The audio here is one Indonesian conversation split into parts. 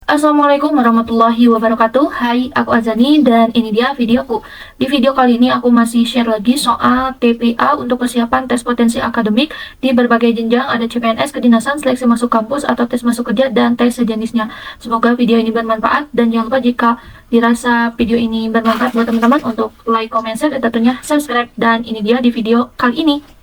Assalamualaikum warahmatullahi wabarakatuh. Hai, aku Azani dan ini dia videoku. Di video kali ini aku masih share lagi soal TPA untuk persiapan tes potensi akademik di berbagai jenjang, ada CPNS, kedinasan, seleksi masuk kampus atau tes masuk kerja dan tes sejenisnya. Semoga video ini bermanfaat dan jangan lupa jika dirasa video ini bermanfaat buat teman-teman untuk like, comment, share, dan tentunya subscribe. Dan ini dia di video kali ini.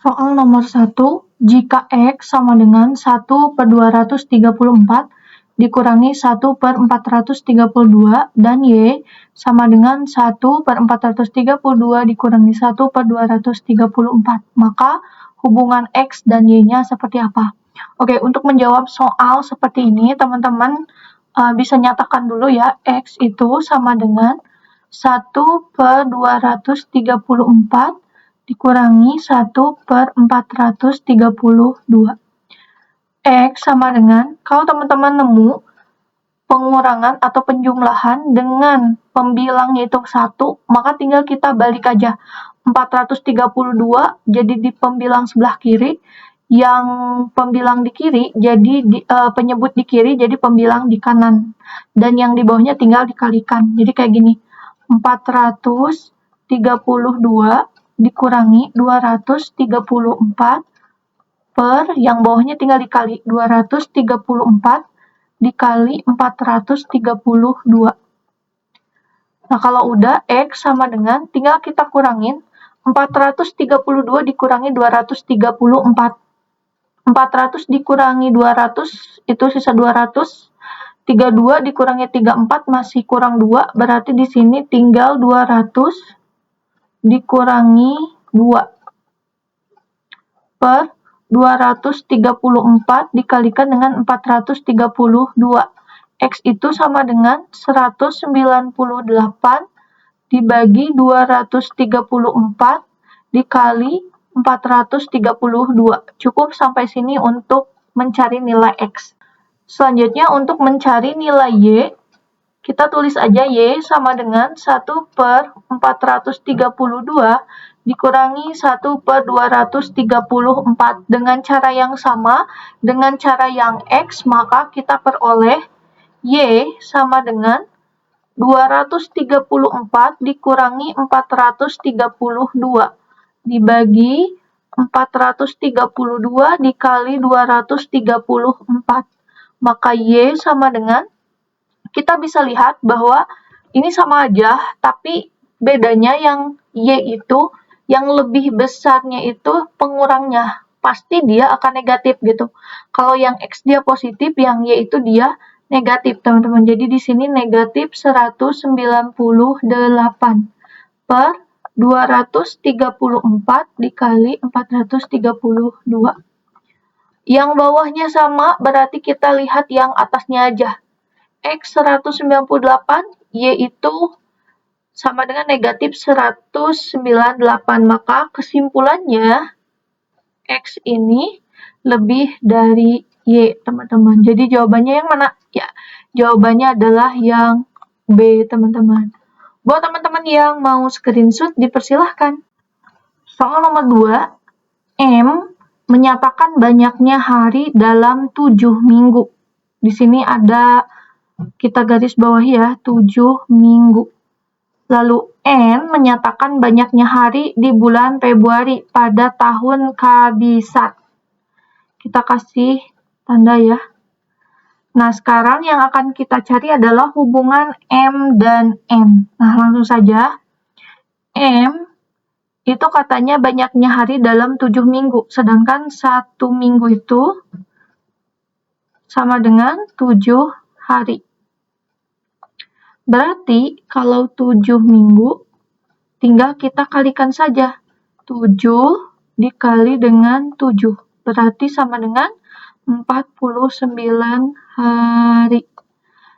Soal nomor 1, jika X sama dengan 1/234 dikurangi 1/432 dan Y sama dengan 1/432 dikurangi 1/234, maka hubungan X dan Y-nya seperti apa? Oke, untuk menjawab soal seperti ini, teman-teman bisa nyatakan dulu ya, X itu sama dengan 1/234 dikurangi 1/432. X sama dengan, kalau teman-teman nemu pengurangan atau penjumlahan dengan pembilang yaitu 1, maka tinggal kita balik aja. 432 jadi di pembilang sebelah kiri, yang pembilang di kiri jadi penyebut di kiri jadi pembilang di kanan. Dan yang di bawahnya tinggal dikalikan. Jadi kayak gini, 432 dikurangi 234 per yang bawahnya tinggal dikali 234 dikali 432. Nah, kalau udah X sama dengan, tinggal kita kurangin 432 dikurangi 234. 400 dikurangi 200 itu sisa 200. 32 dikurangi 34 masih kurang 2, berarti di sini tinggal 200 dikurangi 2 per 234 dikalikan dengan 432. X itu sama dengan 198 dibagi 234 dikali 432. Cukup sampai sini untuk mencari nilai X. Selanjutnya untuk mencari nilai Y, kita tulis aja Y sama dengan 1/432 dikurangi 1/234. Dengan cara yang sama, dengan cara yang X, maka kita peroleh Y sama dengan 234 dikurangi 432 dibagi 432 dikali 234. Maka Y sama dengan, kita bisa lihat bahwa ini sama aja, tapi bedanya yang Y itu, yang lebih besarnya itu pengurangnya. Pasti dia akan negatif gitu. Kalau yang X dia positif, yang Y itu dia negatif, teman-teman. Jadi di sini negatif 198 per 234 dikali 432. Yang bawahnya sama, berarti kita lihat yang atasnya aja. X 198, Y itu sama dengan negatif 198. Maka kesimpulannya, X ini lebih dari Y, teman-teman. Jadi jawabannya yang mana? Ya, jawabannya adalah yang B, teman-teman. Buat teman-teman yang mau screenshot, dipersilahkan. Soal nomor 2, M menyatakan banyaknya hari dalam 7 minggu. Di sini ada, kita garis bawah ya, 7 minggu. Lalu N menyatakan banyaknya hari di bulan Februari pada tahun kabisat. Kita kasih tanda ya. Nah, sekarang yang akan kita cari adalah hubungan M dan N. Nah, langsung saja. M itu katanya banyaknya hari dalam 7 minggu. Sedangkan 1 minggu itu sama dengan 7 hari. Berarti kalau 7 minggu, tinggal kita kalikan saja. 7 dikali dengan 7. Berarti sama dengan 49 hari.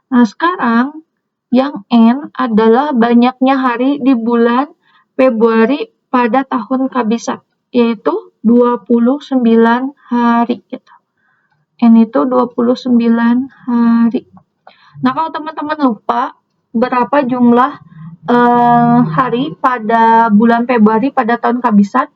Nah, sekarang yang N adalah banyaknya hari di bulan Februari pada tahun kabisat, yaitu 29 hari. N itu 29 hari. Nah, kalau teman-teman lupa berapa jumlah hari pada bulan Februari pada tahun kabisat,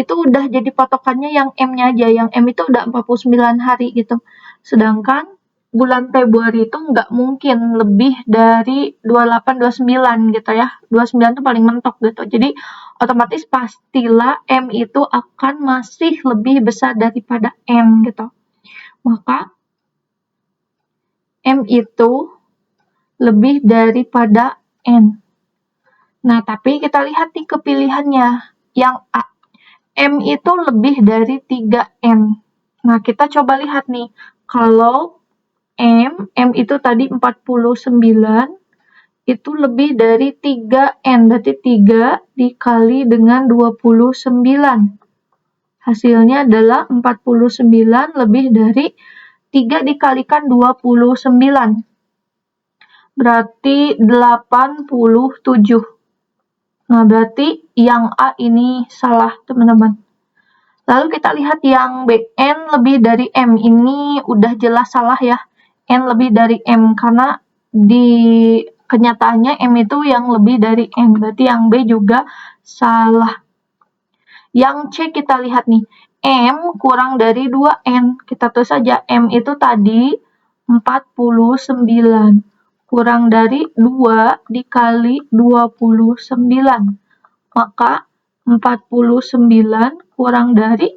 itu udah jadi patokannya yang M-nya aja, yang M itu udah 49 hari gitu. Sedangkan bulan Februari itu nggak mungkin lebih dari 28, 29 gitu ya. 29 itu paling mentok gitu. Jadi otomatis pastilah M itu akan masih lebih besar daripada N gitu. Maka M itu lebih daripada N. Nah, tapi kita lihat nih kepilihannya. Yang A. M itu lebih dari 3N. Nah, kita coba lihat nih. Kalau M itu tadi 49, itu lebih dari 3N. Berarti 3 dikali dengan 29. Hasilnya adalah 49 lebih dari 3 dikalikan 29. Berarti 87. Nah, berarti yang A ini salah, teman-teman. Lalu kita lihat yang B, N lebih dari M. Ini udah jelas salah ya. N lebih dari M, karena di kenyataannya M itu yang lebih dari N. Berarti yang B juga salah. Yang C kita lihat nih, M kurang dari 2N. Kita tulis saja, M itu tadi 49. Kurang dari 2 dikali 29. Maka 49 kurang dari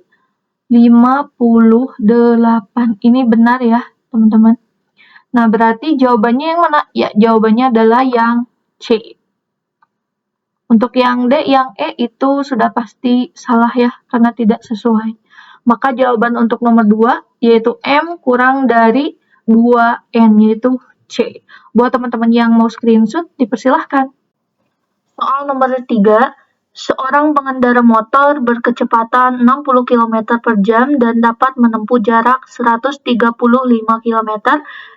58. Ini benar ya, teman-teman. Nah, berarti jawabannya yang mana? Ya, jawabannya adalah yang C. Untuk yang D, yang E itu sudah pasti salah ya, karena tidak sesuai. Maka jawaban untuk nomor 2, yaitu M kurang dari 2N, yaitu C. Buat teman-teman yang mau screenshot, dipersilahkan. Soal nomor 3, seorang pengendara motor berkecepatan 60 km per jam dan dapat menempuh jarak 135 km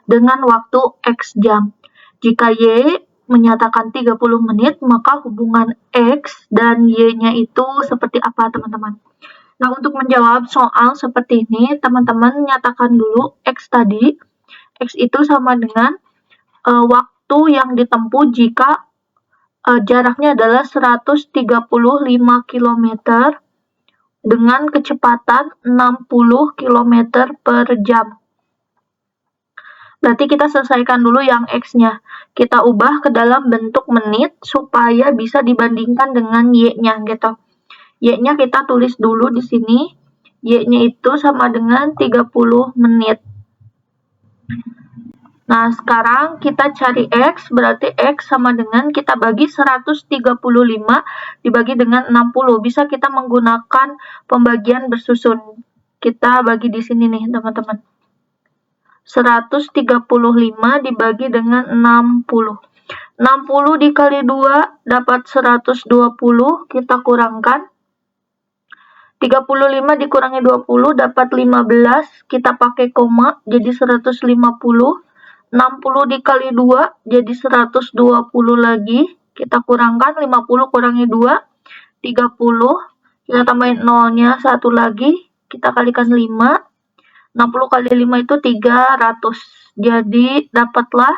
dengan waktu X jam. Jika Y menyatakan 30 menit, maka hubungan X dan Y-nya itu seperti apa, teman-teman? Nah, untuk menjawab soal seperti ini, teman-teman nyatakan dulu X tadi. X itu sama dengan waktu yang ditempuh jika jaraknya adalah 135 km dengan kecepatan 60 km per jam. Berarti kita selesaikan dulu yang X-nya. Kita ubah ke dalam bentuk menit supaya bisa dibandingkan dengan Y-nya gitu. Y-nya kita tulis dulu di sini. Y-nya itu sama dengan 30 menit. Nah, sekarang kita cari X, berarti X sama dengan kita bagi 135 dibagi dengan 60. Bisa kita menggunakan pembagian bersusun. Kita bagi di sini nih, teman-teman. 135 dibagi dengan 60. 60 dikali 2 dapat 120, kita kurangkan. 35 dikurangi 20 dapat 15, kita pakai koma, jadi 150. 60 dikali 2 jadi 120 lagi, kita kurangkan. 50 kurangi 2, 30. Kita tambahin nolnya 1 lagi, kita kalikan 5. 60 kali 5 itu 300. Jadi dapatlah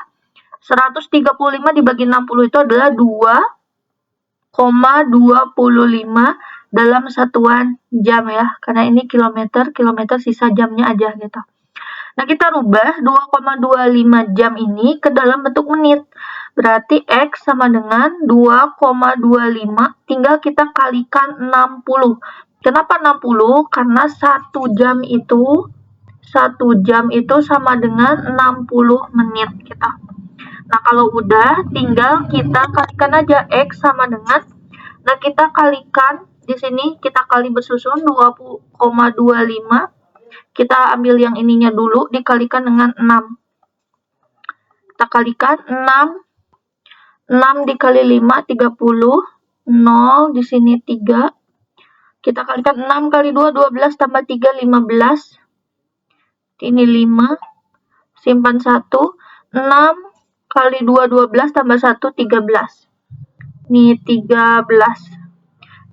135 dibagi 60 itu adalah 2,25 dalam satuan jam ya. Karena ini kilometer sisa jamnya aja gitu. Nah, kita rubah 2,25 jam ini ke dalam bentuk menit. Berarti X sama dengan 2,25, tinggal kita kalikan 60. Kenapa 60? Karena 1 jam itu sama dengan 60 menit kita. Nah, kalau udah, tinggal kita kalikan aja X sama dengan, nah kita kalikan di sini, kita kali bersusun 2,25. Kita ambil yang ininya dulu, dikalikan dengan 6. Kita kalikan 6. 6 dikali 5, 30. 0, di sini 3. Kita kalikan 6 kali 2, 12, tambah 3, 15. Ini 5. Simpan 1. 6 kali 2, 12, tambah 1, 13. Ini 13.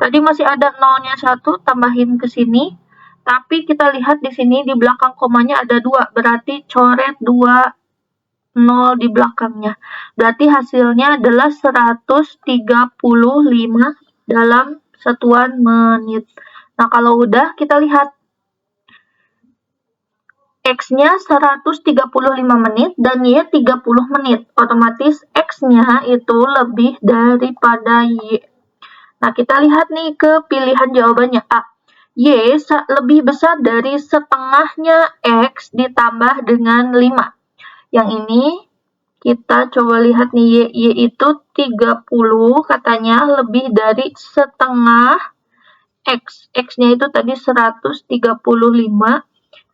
Tadi masih ada nolnya 1, tambahin ke sini. Tapi kita lihat di sini di belakang komanya ada 2, berarti coret 2 0 di belakangnya. Berarti hasilnya adalah 135 dalam satuan menit. Nah, kalau udah, kita lihat. X-nya 135 menit dan Y 30 menit. Otomatis X-nya itu lebih daripada Y. Nah, kita lihat nih ke pilihan jawabannya. A. Y lebih besar dari setengahnya X ditambah dengan 5. Yang ini kita coba lihat nih, Y itu 30 katanya lebih dari setengah X. X-nya itu tadi 135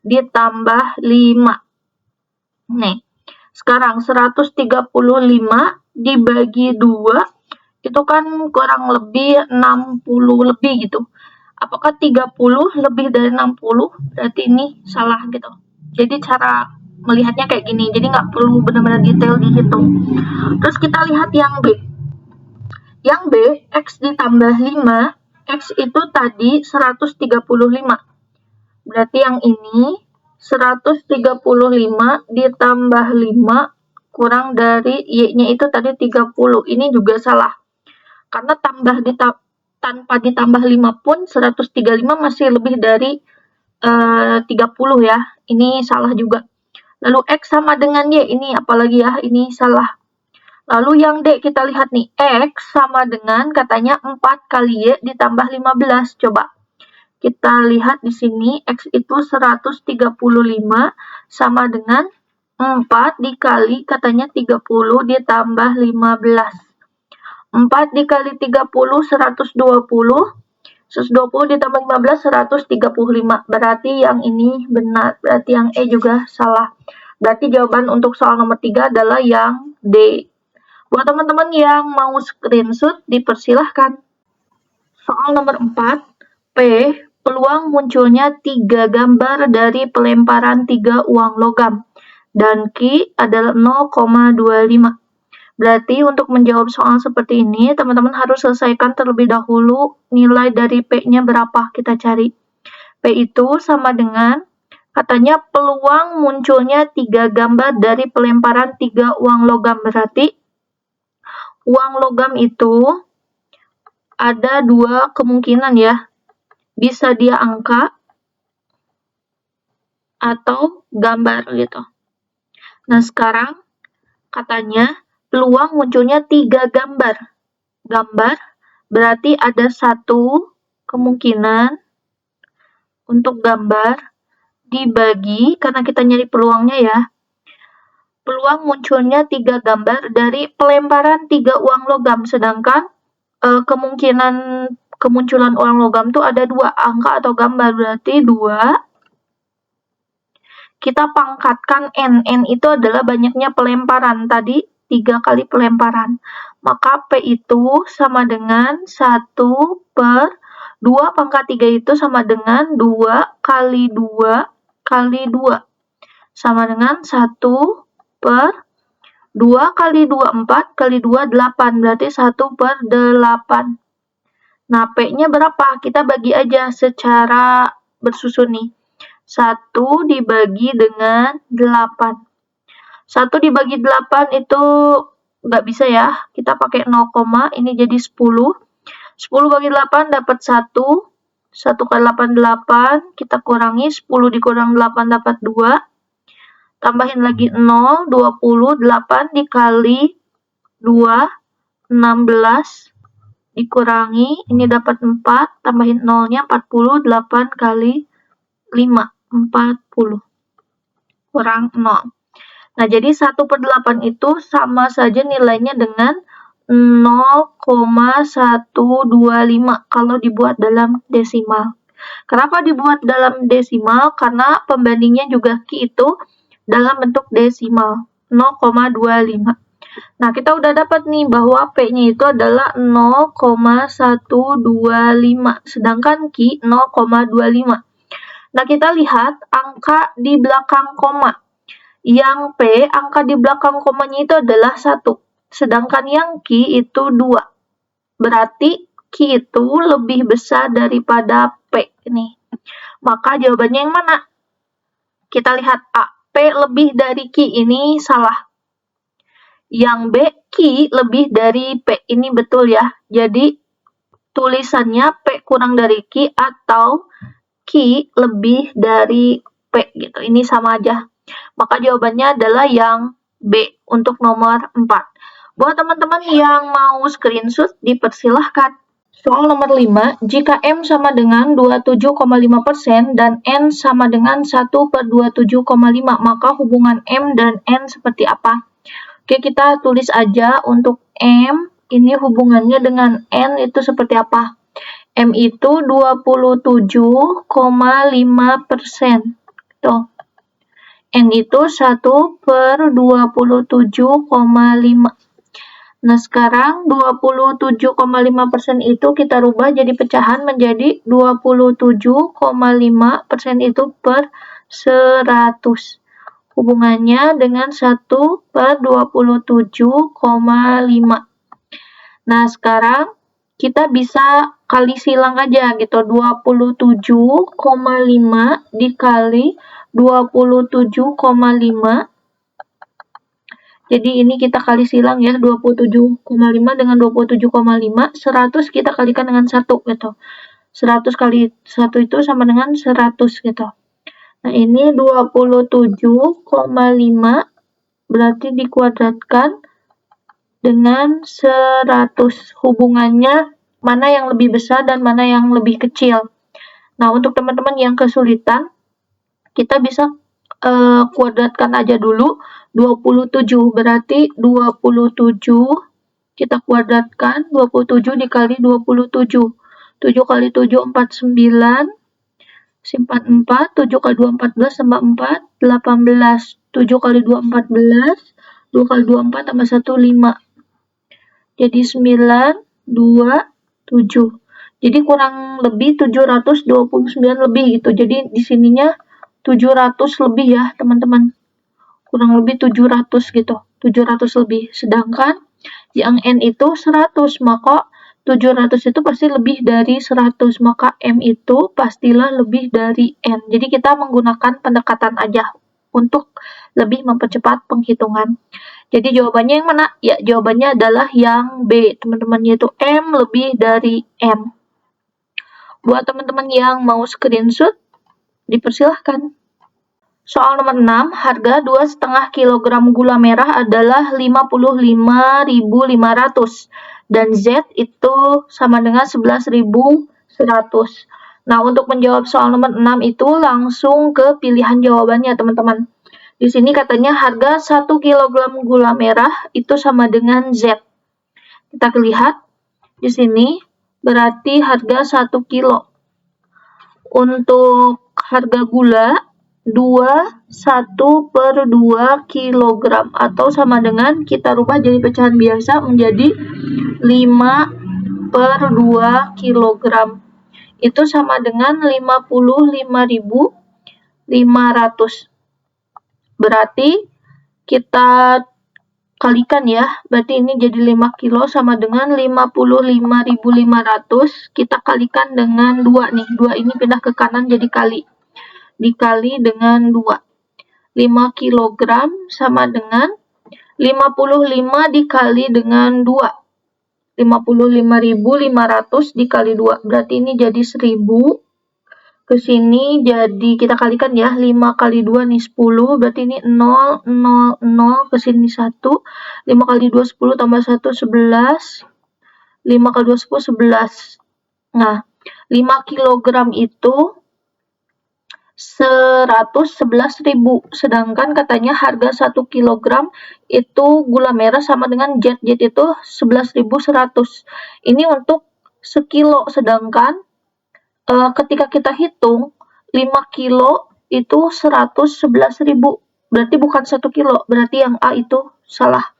ditambah 5. Nih, sekarang 135 dibagi 2, itu kan kurang lebih 60 lebih gitu. Apakah 30 lebih dari 60? Berarti ini salah gitu. Jadi cara melihatnya kayak gini, jadi nggak perlu benar-benar detail dihitung. Terus kita lihat yang B. Yang B, X ditambah 5, X itu tadi 135. Berarti yang ini 135 ditambah 5 kurang dari Y-nya itu tadi 30. Ini juga salah. Karena tanpa ditambah 5 pun 135 masih lebih dari 30 ya. Ini salah juga. Lalu X sama dengan Y. Ini apalagi ya, ini salah. Lalu yang D kita lihat nih. X sama dengan katanya 4 kali Y ditambah 15. Coba. Kita lihat di sini X itu 135 sama dengan 4 dikali katanya 30 ditambah 15. 4 dikali 30, 120. 120 ditambah 15, 135. Berarti yang ini benar. Berarti yang E juga salah. Berarti jawaban untuk soal nomor 3 adalah yang D. Buat teman-teman yang mau screenshot, dipersilahkan. Soal nomor 4, P. Peluang munculnya 3 gambar dari pelemparan 3 uang logam. Dan Q adalah 0,25. Berarti untuk menjawab soal seperti ini, teman-teman harus selesaikan terlebih dahulu nilai dari P-nya berapa kita cari. P itu sama dengan, katanya peluang munculnya 3 gambar dari pelemparan 3 uang logam. Berarti uang logam itu ada 2 kemungkinan ya. Bisa dia angka atau gambar gitu. Nah, sekarang katanya peluang munculnya 3 gambar. Gambar berarti ada 1 kemungkinan untuk gambar dibagi, karena kita nyari peluangnya ya. Peluang munculnya 3 gambar dari pelemparan 3 uang logam, sedangkan kemungkinan kemunculan uang logam tuh ada 2 angka atau gambar, berarti 2. Kita pangkatkan N. N itu adalah banyaknya pelemparan, tadi 3 kali pelemparan. Maka P itu sama dengan 1 per 2 pangkat 3 itu sama dengan 2 kali 2 kali 2. Sama dengan 1 per 2 kali 2, 4 kali 2, 8. Berarti 1 per 8. Nah, P-nya berapa? Kita bagi aja secara bersusun nih. 1 dibagi dengan 8. 1 dibagi 8 itu nggak bisa ya. Kita pakai 0, ini jadi 10. 10 bagi 8 dapat 1. 1 kali 8, 8. Kita kurangi, 10 dikurang 8 dapat 2. Tambahin lagi 0, 20. 8 dikali 2, 16. Dikurangi, ini dapat 4, tambahin 0-nya 40, 8 kali 5, 40. Kurang 0. Nah, jadi 1 per 8 itu sama saja nilainya dengan 0,125 kalau dibuat dalam desimal. Kenapa dibuat dalam desimal? Karena pembandingnya juga Q itu dalam bentuk desimal, 0,25. Nah, kita udah dapat nih bahwa P-nya itu adalah 0,125, sedangkan Q 0,25. Nah, kita lihat angka di belakang koma. Yang P, angka di belakang komanya itu adalah 1, sedangkan yang Q itu 2. Berarti Q itu lebih besar daripada P ini. Maka jawabannya yang mana? Kita lihat A. P lebih dari Q, ini salah. Yang B, Q lebih dari P, ini betul ya. Jadi tulisannya P kurang dari Q atau Q lebih dari P gitu. Ini sama aja. Maka jawabannya adalah yang B untuk nomor 4. Buat teman-teman yang mau screenshot, dipersilahkan. Soal nomor 5, jika M sama dengan 27,5% dan N sama dengan 1/27,5, maka hubungan M dan N seperti apa? Oke, kita tulis aja untuk M, ini hubungannya dengan N itu seperti apa? M itu 27,5%. Tuh. N itu 1/27,5. Nah, sekarang 27,5% itu kita rubah jadi pecahan menjadi 27,5% itu per 100. Hubungannya dengan 1/27,5. Nah, sekarang kita bisa kali silang aja gitu. 27,5 dikali 27,5. Jadi ini kita kali silang ya, 27,5 dengan 27,5, 100 kita kalikan dengan 1 gitu. 100 kali 1 itu sama dengan 100 gitu. Nah, ini 27,5 berarti dikuadratkan dengan 100. Hubungannya mana yang lebih besar dan mana yang lebih kecil. Nah, untuk teman-teman yang kesulitan, kita bisa kuadratkan aja dulu. 27 berarti 27 kita kuadratkan, 27 dikali 27. 7 kali 7 49, simpan 4, 7 kali 2 14 tambah 4 18, 7 kali 2 14, 2 kali 2 4 tambah 1 5. Jadi 9 2 7. Jadi kurang lebih 729 lebih gitu. Jadi di sininya 700 lebih ya, teman-teman. Kurang lebih 700 gitu. 700 lebih. Sedangkan yang N itu 100, maka 700 itu pasti lebih dari 100. Maka M itu pastilah lebih dari N. Jadi kita menggunakan pendekatan aja untuk lebih mempercepat penghitungan. Jadi jawabannya yang mana? Ya, jawabannya adalah yang B, teman-teman, yaitu M lebih dari N. Buat teman-teman yang mau screenshot, dipersilahkan. Soal nomor 6, harga 2,5 kg gula merah adalah 55.500 dan Z itu sama dengan 11.100. Nah, untuk menjawab soal nomor 6 itu langsung ke pilihan jawabannya, teman-teman. Di sini katanya harga 1 kg gula merah itu sama dengan Z. Kita lihat di sini berarti harga 1 kilo. Untuk harga gula 1/2 kilogram atau sama dengan kita rubah jadi pecahan biasa menjadi 5/2 kilogram. Itu sama dengan 55.500. Berarti kita kalikan ya, berarti ini jadi 5 kilo sama dengan 55.500, kita kalikan dengan 2 nih, 2 ini pindah ke kanan jadi kali, dikali dengan 2. 5 kilogram sama dengan 55 dikali dengan 2. 55.500 dikali 2, berarti ini jadi 1000. Ke sini jadi kita kalikan ya, 5 kali 2 nih 10, berarti ini 0, 0, 0, ke sini 1, 5 kali 2 10 tambah 1 11, 5 kali 2 10 11. Nah, 5 kilogram itu 111.000, sedangkan katanya harga 1 kilogram itu gula merah sama dengan Z itu 11.100. Ini untuk sekilo, sedangkan ketika kita hitung 5 kilo itu 111.000, berarti bukan 1 kilo, berarti yang A itu salah.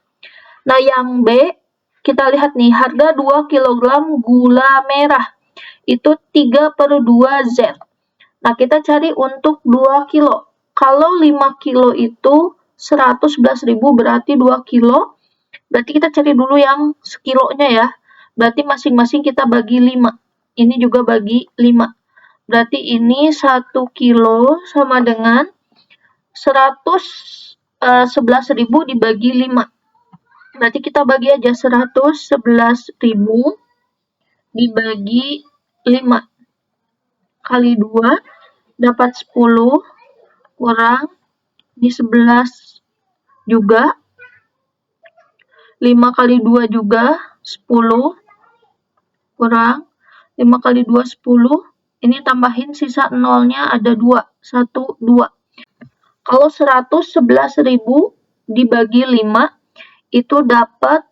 Nah, yang B kita lihat nih, harga 2 kg gula merah itu 3/2 Z. Nah, kita cari untuk 2 kilo. Kalau 5 kilo itu 111.000 berarti 2 kilo, berarti kita cari dulu yang sekilonya ya, berarti masing-masing kita bagi 5. Ini juga bagi 5. Berarti ini 1 kilo sama dengan 111.000 dibagi 5. Berarti kita bagi aja 111.000 dibagi 5. Kali 2 dapat 10, kurang, ini 11 juga, 5 kali 2 juga, 10, kurang, 5 kali 2, 10, ini tambahin sisa nolnya ada 2, 1, 2. Kalau 111.000 dibagi 5, itu dapat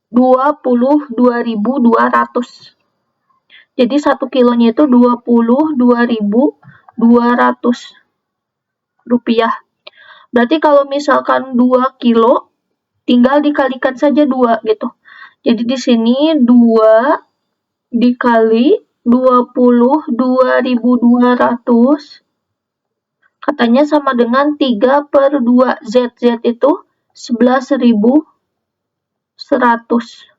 22.200. Jadi 1 kilonya itu 22.200 rupiah. Berarti kalau misalkan 2 kilo, tinggal dikalikan saja 2 gitu. Jadi di sini 2 dikali 22.200 katanya sama dengan 3/2. Z itu 11.100.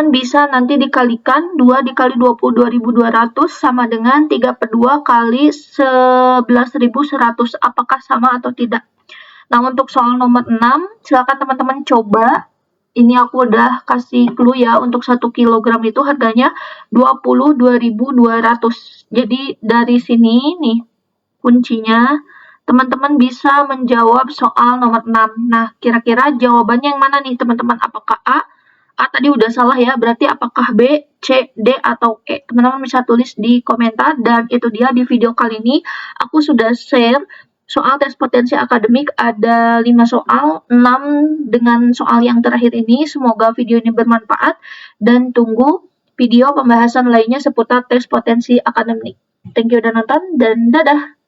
Bisa nanti dikalikan 2 dikali 22.200 sama dengan 3/2 kali 11.100. Apakah sama atau tidak? Nah, untuk soal nomor 6, silakan teman-teman coba. Ini aku udah kasih clue ya, untuk 1 kilogram itu harganya 22.200. Jadi dari sini nih kuncinya, teman-teman bisa menjawab soal nomor 6. Nah, kira-kira jawabannya yang mana nih teman-teman? Apakah A? A tadi udah salah ya, berarti apakah B, C, D, atau E? Teman-teman bisa tulis di komentar, dan itu dia di video kali ini aku sudah share soal tes potensi akademik, ada 5 soal, 6 dengan soal yang terakhir ini. Semoga video ini bermanfaat, dan tunggu video pembahasan lainnya seputar tes potensi akademik. Thank you udah nonton, dan dadah!